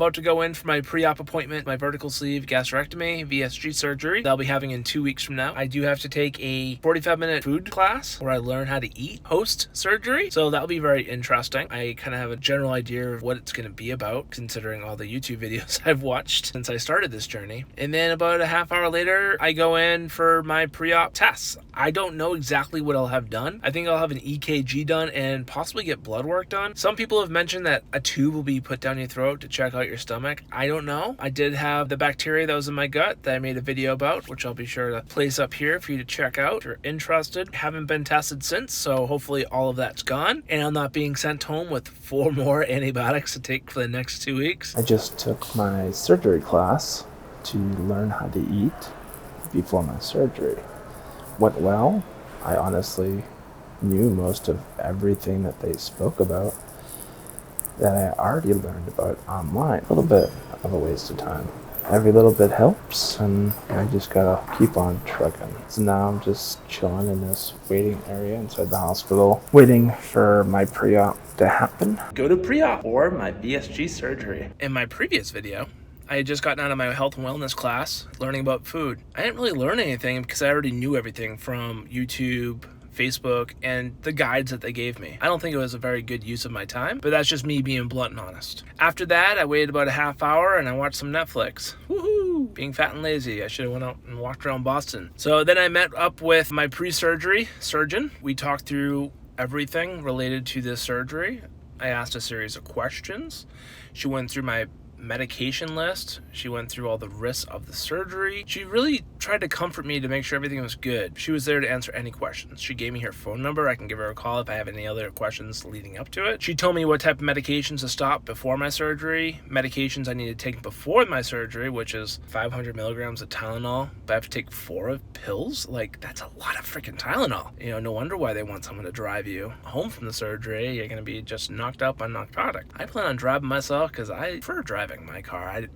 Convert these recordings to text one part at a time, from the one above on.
About to go in for my pre-op appointment, my vertical sleeve gastrectomy, VSG surgery, that I'll be having in 2 weeks from now. I do have to take a 45-minute food class where I learn how to eat post-surgery, so that'll be very interesting. I kind of have a general idea of what it's going to be about, considering all the YouTube videos I've watched since I started this journey. And then about a half hour later, I go in for my pre-op tests. I don't know exactly what I'll have done. I think I'll have an EKG done and possibly get blood work done. Some people have mentioned that a tube will be put down your throat to check out your stomach. I don't know. I did have the bacteria that was in my gut that I made a video about, which I'll be sure to place up here for you to check out if you're interested. Haven't been tested since, so hopefully all of that's gone and I'm not being sent home with 4 more antibiotics to take for the next 2 weeks. I just took my surgery class to learn how to eat before my surgery. Went well. I honestly knew most of everything that they spoke about that I already learned about online. A little bit of a waste of time. Every little bit helps, and I just gotta keep on trucking. So now I'm just chilling in this waiting area inside the hospital, waiting for my pre-op to happen. Go to pre-op or my VSG surgery. In my previous video, I had just gotten out of my health and wellness class, learning about food. I didn't really learn anything because I already knew everything from YouTube, Facebook, and the guides that they gave me. I don't think it was a very good use of my time, but that's just me being blunt and honest. After that, I waited about a half hour and I watched some Netflix. Woohoo! Being fat and lazy, I should have went out and walked around Boston. So then I met up with my pre-surgery surgeon. We talked through everything related to this surgery. I asked a series of questions. She went through my medication list. She went through all the risks of the surgery. She really tried to comfort me to make sure everything was good. She was there to answer any questions. She gave me her phone number. I can give her a call if I have any other questions leading up to it. She told me what type of medications to stop before my surgery, medications I need to take before my surgery, which is 500 milligrams of Tylenol, but I have to take 4 pills. Like, that's a lot of freaking Tylenol. You know, no wonder why they want someone to drive you home from the surgery. You're gonna be just knocked out by narcotic. I plan on driving myself because I prefer driving my car.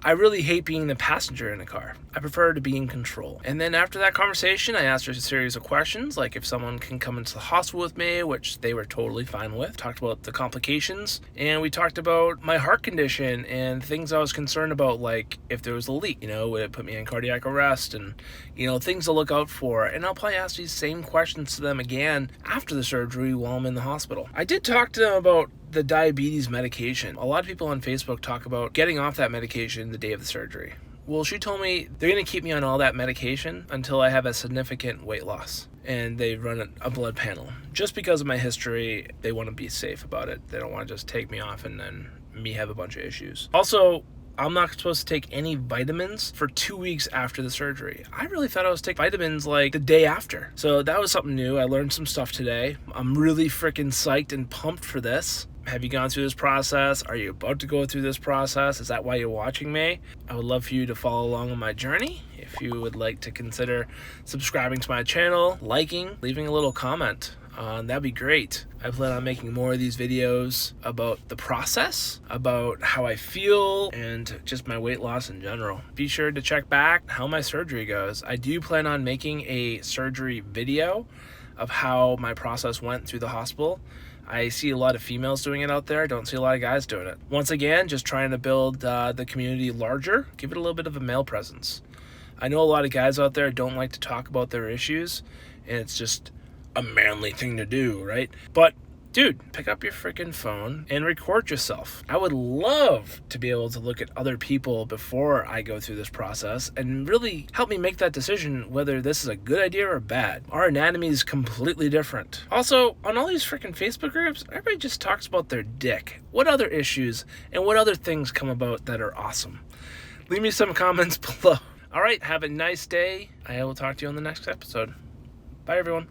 I really hate being the passenger in a car. I prefer to be in control. And then after that conversation, I asked her a series of questions, like if someone can come into the hospital with me, which they were totally fine with. Talked about the complications, and we talked about my heart condition and things I was concerned about, like if there was a leak, you know, would it put me in cardiac arrest, and you know, things to look out for. And I'll probably ask these same questions to them again after the surgery while I'm in the hospital. I did talk to them about the diabetes medication. A lot of people on Facebook talk about getting off that medication the day of the surgery. Well, she told me they're going to keep me on all that medication until I have a significant weight loss. And they run a blood panel. Just because of my history, they want to be safe about it. They don't want to just take me off and then me have a bunch of issues. Also, I'm not supposed to take any vitamins for 2 weeks after the surgery. I really thought I was taking vitamins like the day after. So that was something new. I learned some stuff today. I'm really freaking psyched and pumped for this. Have you gone through this process? Are you about to go through this process? Is that why you're watching me? I would love for you to follow along on my journey. If you would like to consider subscribing to my channel, liking, leaving a little comment, that'd be great. I plan on making more of these videos about the process, about how I feel, and just my weight loss in general. Be sure to check back how my surgery goes. I do plan on making a surgery video of how my process went through the hospital. I see a lot of females doing it out there. I don't see a lot of guys doing it. Once again, just trying to build the community larger, give it a little bit of a male presence. I know a lot of guys out there don't like to talk about their issues, and it's just a manly thing to do, right? But dude, pick up your freaking phone and record yourself. I would love to be able to look at other people before I go through this process and really help me make that decision whether this is a good idea or bad. Our anatomy is completely different. Also, on all these freaking Facebook groups, everybody just talks about their dick. What other issues and what other things come about that are awesome? Leave me some comments below. All right, have a nice day. I will talk to you on the next episode. Bye, everyone.